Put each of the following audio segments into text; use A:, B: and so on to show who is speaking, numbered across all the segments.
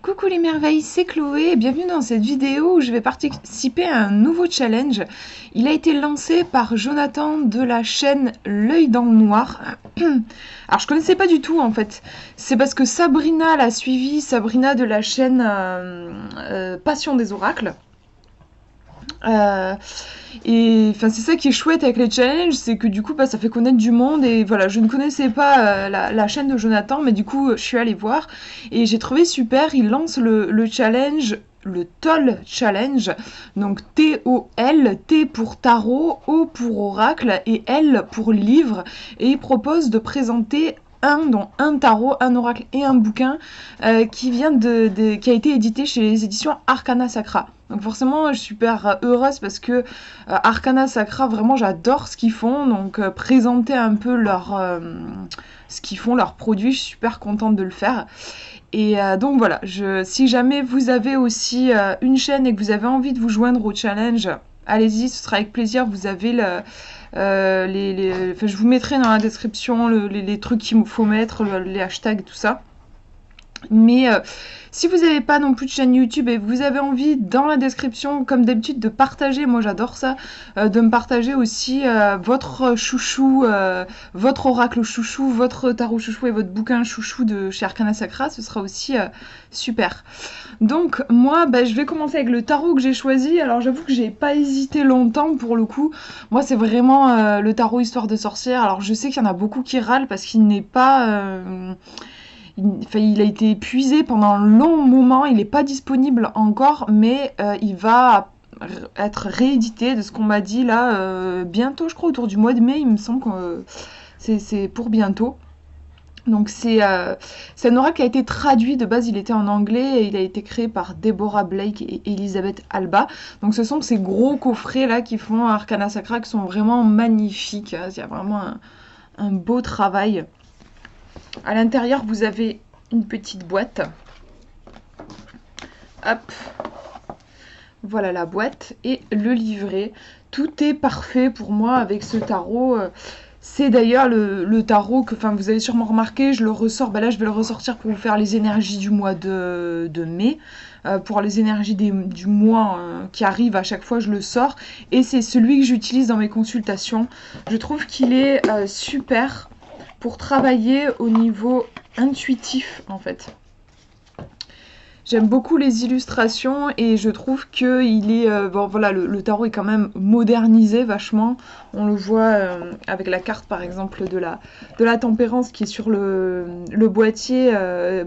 A: Coucou les merveilles, c'est Chloé et bienvenue dans cette vidéo où je vais participer à un nouveau challenge. Il a été lancé par Jonathan de la chaîne L'œil dans le noir. Alors je connaissais pas du tout en fait. C'est parce que Sabrina l'a suivi, Sabrina de la chaîne Passion des oracles. Euh, et enfin c'est ça qui est chouette avec les challenges, c'est que du coup ça fait connaître du monde et voilà, je ne connaissais pas la chaîne de Jonathan, mais du coup je suis allée voir et j'ai trouvé super. Il lance le challenge, le Toll Challenge, donc T-O-L, T pour tarot, O pour oracle et L pour livre, et il propose de présenter un tarot, un oracle et un bouquin qui a été édité chez les éditions Arcana Sacra. Donc forcément, je suis super heureuse parce que Arcana Sacra, vraiment, j'adore ce qu'ils font. Donc présenter un peu ce qu'ils font, leurs produits, je suis super contente de le faire. Et donc voilà, si jamais vous avez aussi une chaîne et que vous avez envie de vous joindre au challenge, allez-y, ce sera avec plaisir. Vous avez enfin, je vous mettrai dans la description les trucs qu'il faut mettre, les hashtags, tout ça. Mais si vous n'avez pas non plus de chaîne YouTube et vous avez envie, dans la description, comme d'habitude, de partager, moi j'adore ça, de me partager aussi votre chouchou, votre oracle chouchou, votre tarot chouchou et votre bouquin chouchou de chez Arcana Sacra, ce sera aussi super. Donc moi, je vais commencer avec le tarot que j'ai choisi. Alors j'avoue que j'ai pas hésité longtemps pour le coup. Moi c'est vraiment le tarot Histoire de sorcière. Alors je sais qu'il y en a beaucoup qui râlent parce qu'il n'est pas... il a été épuisé pendant un long moment, il n'est pas disponible encore, mais il va être réédité de ce qu'on m'a dit là, bientôt je crois, autour du mois de mai, il me semble que c'est pour bientôt. Donc c'est un oracle qui a été traduit, de base il était en anglais et il a été créé par Deborah Blake et Elizabeth Alba. Donc ce sont ces gros coffrets là qui font Arcana Sacra qui sont vraiment magnifiques, il y a vraiment un beau travail. À l'intérieur, vous avez une petite boîte. Hop, voilà la boîte et le livret. Tout est parfait pour moi avec ce tarot. C'est d'ailleurs le tarot que, enfin, vous avez sûrement remarqué, je le ressors. Là, je vais le ressortir pour vous faire les énergies du mois de mai. Pour les énergies du mois qui arrivent, à chaque fois, je le sors. Et c'est celui que j'utilise dans mes consultations. Je trouve qu'il est super pour travailler au niveau intuitif en fait. J'aime beaucoup les illustrations et je trouve que il est bon voilà, le tarot est quand même modernisé vachement. On le voit avec la carte par exemple de la tempérance qui est sur le boîtier.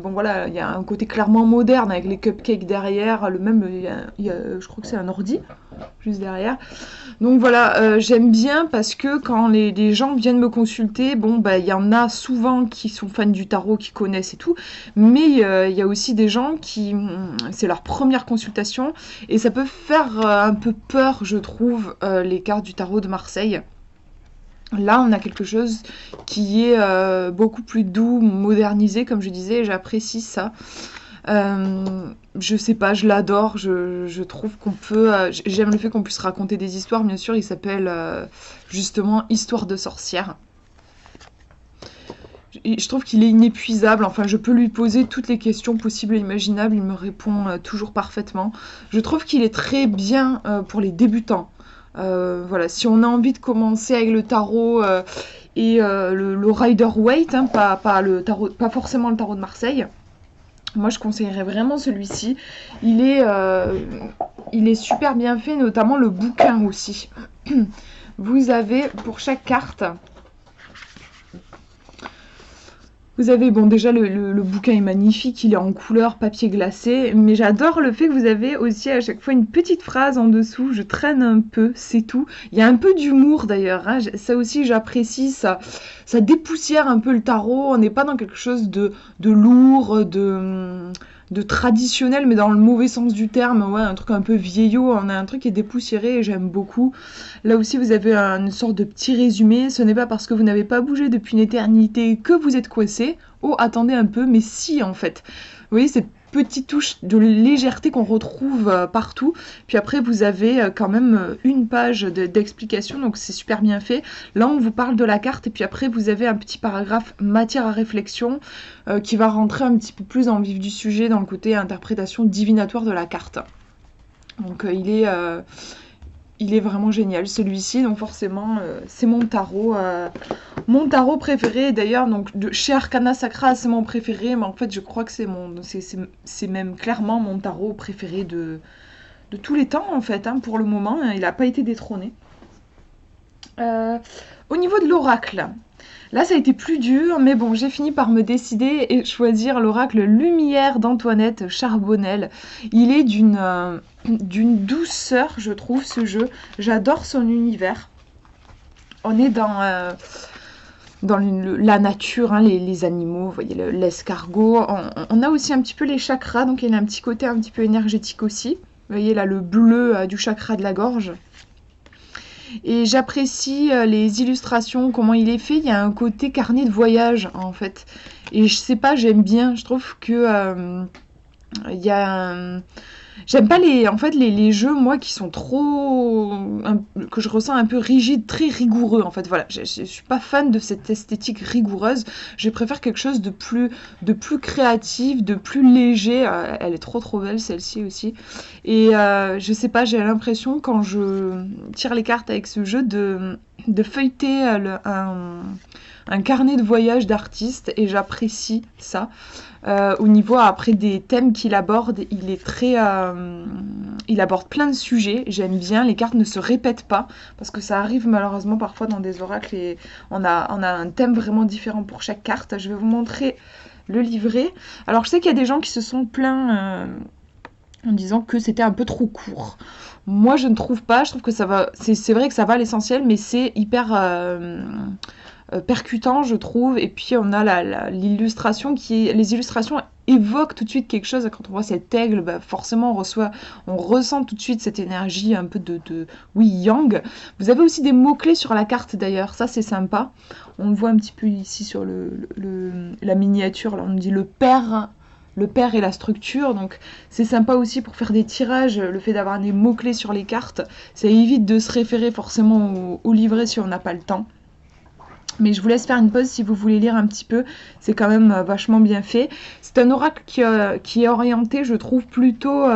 A: Bon voilà, il y a un côté clairement moderne avec les cupcakes derrière, je crois que c'est un ordi juste derrière. Donc voilà, j'aime bien parce que quand les gens viennent me consulter, bon il y en a souvent qui sont fans du tarot, qui connaissent et tout, mais il y a aussi des gens qui c'est leur première consultation et ça peut faire un peu peur, je trouve, les cartes du tarot de Marseille. Là, on a quelque chose qui est beaucoup plus doux, modernisé, comme je disais, et j'apprécie ça. Je sais pas, je l'adore, je trouve qu'on peut... j'aime le fait qu'on puisse raconter des histoires, bien sûr, il s'appelle justement Histoire de sorcière. Je trouve qu'il est inépuisable, enfin je peux lui poser toutes les questions possibles et imaginables, il me répond toujours parfaitement. Je trouve qu'il est très bien pour les débutants. Voilà, si on a envie de commencer avec le tarot et le Rider-Waite, hein, pas forcément le tarot de Marseille, moi je conseillerais vraiment celui-ci. Il est super bien fait, notamment le bouquin aussi. Vous avez pour chaque carte... Vous avez, bon déjà le bouquin est magnifique, il est en couleur papier glacé, mais j'adore le fait que vous avez aussi à chaque fois une petite phrase en dessous, je traîne un peu, c'est tout. Il y a un peu d'humour d'ailleurs, hein, ça aussi j'apprécie, ça dépoussière un peu le tarot, on n'est pas dans quelque chose de lourd, de traditionnel, mais dans le mauvais sens du terme, ouais, un truc un peu vieillot, on a un truc qui est dépoussiéré et j'aime beaucoup. Là aussi, vous avez une sorte de petit résumé, ce n'est pas parce que vous n'avez pas bougé depuis une éternité que vous êtes coincé. Oh, attendez un peu, mais si, en fait. Vous voyez, petite touche de légèreté qu'on retrouve partout. Puis après, vous avez quand même une page d'explication, donc c'est super bien fait. Là, on vous parle de la carte, et puis après, vous avez un petit paragraphe matière à réflexion qui va rentrer un petit peu plus dans le vif du sujet, dans le côté interprétation divinatoire de la carte. Donc il est vraiment génial celui-ci, donc forcément c'est mon tarot préféré. D'ailleurs, donc chez Arcana Sacra c'est mon préféré, mais en fait je crois que c'est même clairement mon tarot préféré de tous les temps en fait, hein, pour le moment, hein, il n'a pas été détrôné. Au niveau de l'oracle, là ça a été plus dur, mais bon, j'ai fini par me décider et choisir l'oracle Lumière d'Antoinette Charbonnel. Il est d'une douceur, je trouve, ce jeu. J'adore son univers. On est dans la nature, hein, les animaux, vous voyez l'escargot. On a aussi un petit peu les chakras, donc il y a un petit côté un petit peu énergétique aussi. Vous voyez là le bleu du chakra de la gorge. Et j'apprécie les illustrations, comment il est fait. Il y a un côté carnet de voyage en fait. Et je sais pas, j'aime bien. Je trouve que il y a j'aime pas les jeux, moi, qui sont trop... que je ressens un peu rigide, très rigoureux, en fait. Voilà, je suis pas fan de cette esthétique rigoureuse. Je préfère quelque chose de plus créatif, de plus léger. Elle est trop belle, celle-ci aussi. Et je sais pas, j'ai l'impression, quand je tire les cartes avec ce jeu, de feuilleter un carnet de voyage d'artiste, et j'apprécie ça. Au niveau après des thèmes qu'il aborde, il aborde plein de sujets, j'aime bien, les cartes ne se répètent pas, parce que ça arrive malheureusement parfois dans des oracles, et on a un thème vraiment différent pour chaque carte. Je vais vous montrer le livret. Alors je sais qu'il y a des gens qui se sont plaints en disant que c'était un peu trop court. Moi je ne trouve pas, je trouve que ça va, c'est vrai que ça va à l'essentiel, mais c'est hyper... percutant, je trouve. Et puis on a l'illustration les illustrations évoquent tout de suite quelque chose. Quand on voit cet aigle, bah forcément on ressent tout de suite cette énergie un peu oui, yang. Vous avez aussi des mots clés sur la carte d'ailleurs, ça c'est sympa. On le voit un petit peu ici sur la miniature, là on nous dit le père et la structure, donc c'est sympa aussi pour faire des tirages. Le fait d'avoir des mots clés sur les cartes, ça évite de se référer forcément au livret si on n'a pas le temps. Mais je vous laisse faire une pause si vous voulez lire un petit peu, c'est quand même vachement bien fait. C'est un oracle qui est orienté, je trouve, plutôt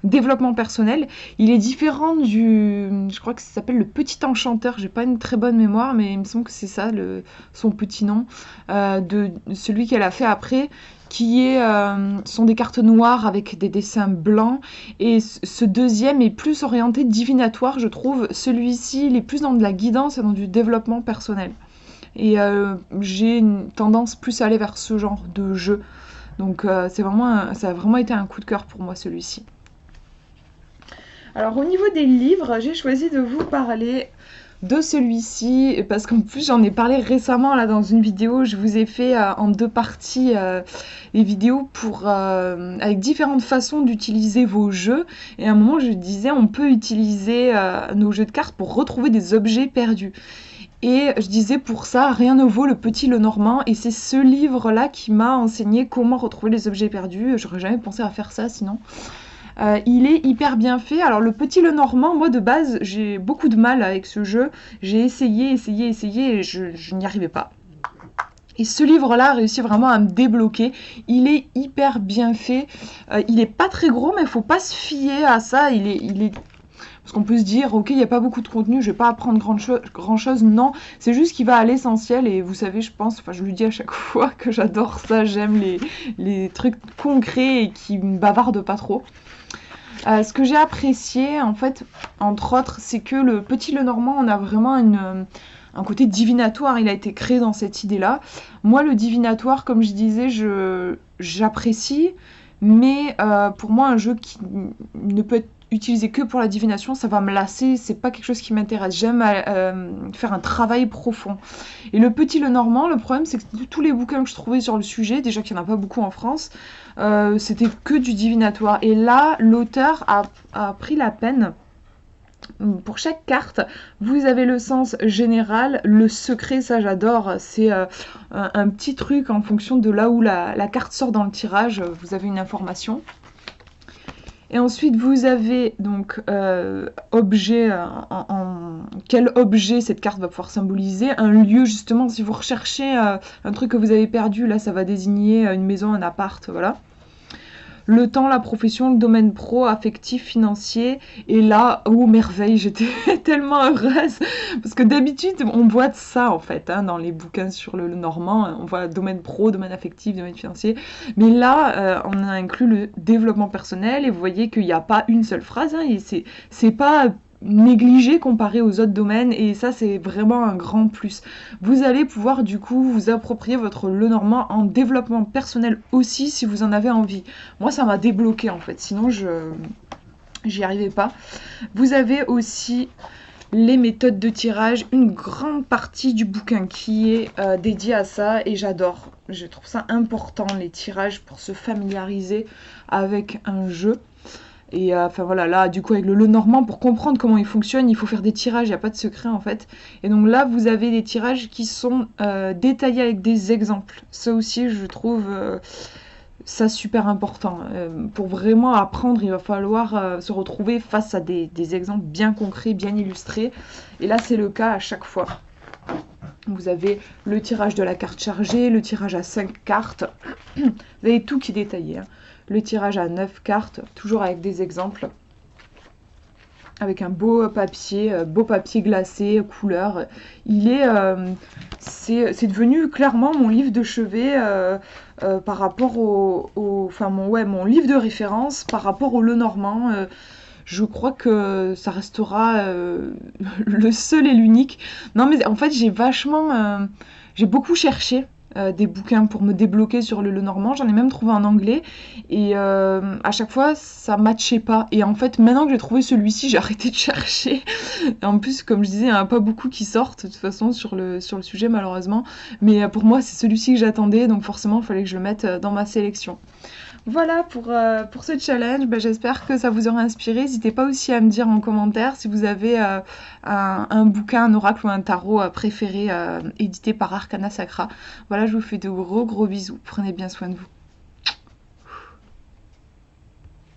A: développement personnel. Il est différent je crois que ça s'appelle le Petit Enchanteur, j'ai pas une très bonne mémoire, mais il me semble que c'est ça son petit nom, de celui qu'elle a fait après, qui sont des cartes noires avec des dessins blancs, et ce deuxième est plus orienté divinatoire, je trouve. Celui-ci, il est plus dans de la guidance et dans du développement personnel. Et j'ai une tendance plus à aller vers ce genre de jeu. Donc ça a vraiment été un coup de cœur pour moi, celui-ci. Alors au niveau des livres, j'ai choisi de vous parler de celui-ci, parce qu'en plus j'en ai parlé récemment là dans une vidéo. Je vous ai fait en 2 parties les vidéos avec différentes façons d'utiliser vos jeux, et à un moment je disais on peut utiliser nos jeux de cartes pour retrouver des objets perdus, et je disais pour ça rien ne vaut le Petit Lenormand, et c'est ce livre là qui m'a enseigné comment retrouver les objets perdus. J'aurais jamais pensé à faire ça sinon. Il est hyper bien fait. Alors le Petit Lenormand, moi de base j'ai beaucoup de mal avec ce jeu. J'ai essayé et je n'y arrivais pas. Et ce livre-là a réussi vraiment à me débloquer. Il est hyper bien fait. Il est pas très gros, mais il faut pas se fier à ça. Parce qu'on peut se dire, ok, il n'y a pas beaucoup de contenu, je vais pas apprendre grand chose. Non, c'est juste qu'il va à l'essentiel. Et vous savez, je le dis à chaque fois que j'adore ça. J'aime les trucs concrets et qui me bavardent pas trop. Ce que j'ai apprécié, en fait, entre autres, c'est que le Petit Lenormand, on a vraiment un côté divinatoire. Il a été créé dans cette idée-là. Moi, le divinatoire, comme je disais, j'apprécie, mais pour moi, un jeu qui ne peut être utilisé que pour la divination, ça va me lasser, c'est pas quelque chose qui m'intéresse. J'aime faire un travail profond. Et le Petit Lenormand, le problème, c'est que tous les bouquins que je trouvais sur le sujet, déjà qu'il n'y en a pas beaucoup en France, c'était que du divinatoire. Et là, l'auteur a pris la peine pour chaque carte, vous avez le sens général, le secret, ça j'adore, c'est un petit truc en fonction de là où la carte sort dans le tirage, vous avez une information. Et ensuite, vous avez donc objet, quel objet cette carte va pouvoir symboliser. Un lieu, justement, si vous recherchez un truc que vous avez perdu, là, ça va désigner une maison, un appart, voilà. Le temps, la profession, le domaine pro, affectif, financier. Et là, oh merveille, j'étais tellement heureuse. Parce que d'habitude, on voit ça en fait, hein, dans les bouquins sur le normand. On voit domaine pro, domaine affectif, domaine financier. Mais là, on a inclus le développement personnel. Et vous voyez qu'il n'y a pas une seule phrase. Hein, et c'est pas négligé comparé aux autres domaines, et ça c'est vraiment un grand plus. Vous allez pouvoir du coup vous approprier votre Lenormand en développement personnel aussi si vous en avez envie. Moi ça m'a débloqué en fait, sinon j'y arrivais pas. Vous avez aussi les méthodes de tirage, une grande partie du bouquin qui est dédiée à ça, et j'adore. Je trouve ça important, les tirages, pour se familiariser avec un jeu. Et enfin voilà, là du coup avec le Lenormand, pour comprendre comment il fonctionne, il faut faire des tirages, il n'y a pas de secret en fait. Et donc là vous avez des tirages qui sont détaillés avec des exemples. Ça aussi je trouve ça super important. Pour vraiment apprendre, il va falloir se retrouver face à des exemples bien concrets, bien illustrés. Et là c'est le cas à chaque fois. Vous avez le tirage de la carte chargée, le tirage à 5 cartes. Vous avez tout qui est détaillé. Hein. Le tirage à 9 cartes, toujours avec des exemples. Avec un beau papier glacé, couleur. C'est devenu clairement mon livre de chevet par rapport mon livre de référence par rapport au Lenormand. Je crois que ça restera le seul et l'unique. Non mais en fait j'ai beaucoup cherché des bouquins pour me débloquer sur le Lenormand. J'en ai même trouvé en anglais et à chaque fois ça matchait pas. Et en fait maintenant que j'ai trouvé celui-ci, j'ai arrêté de chercher. Et en plus comme je disais, il n'y en a pas beaucoup qui sortent de toute façon sur le sujet malheureusement. Mais pour moi c'est celui-ci que j'attendais, donc forcément il fallait que je le mette dans ma sélection. Voilà pour ce challenge, j'espère que ça vous aura inspiré. N'hésitez pas aussi à me dire en commentaire si vous avez un bouquin, un oracle ou un tarot préféré édité par Arcana Sacra. Voilà, je vous fais de gros bisous. Prenez bien soin de vous.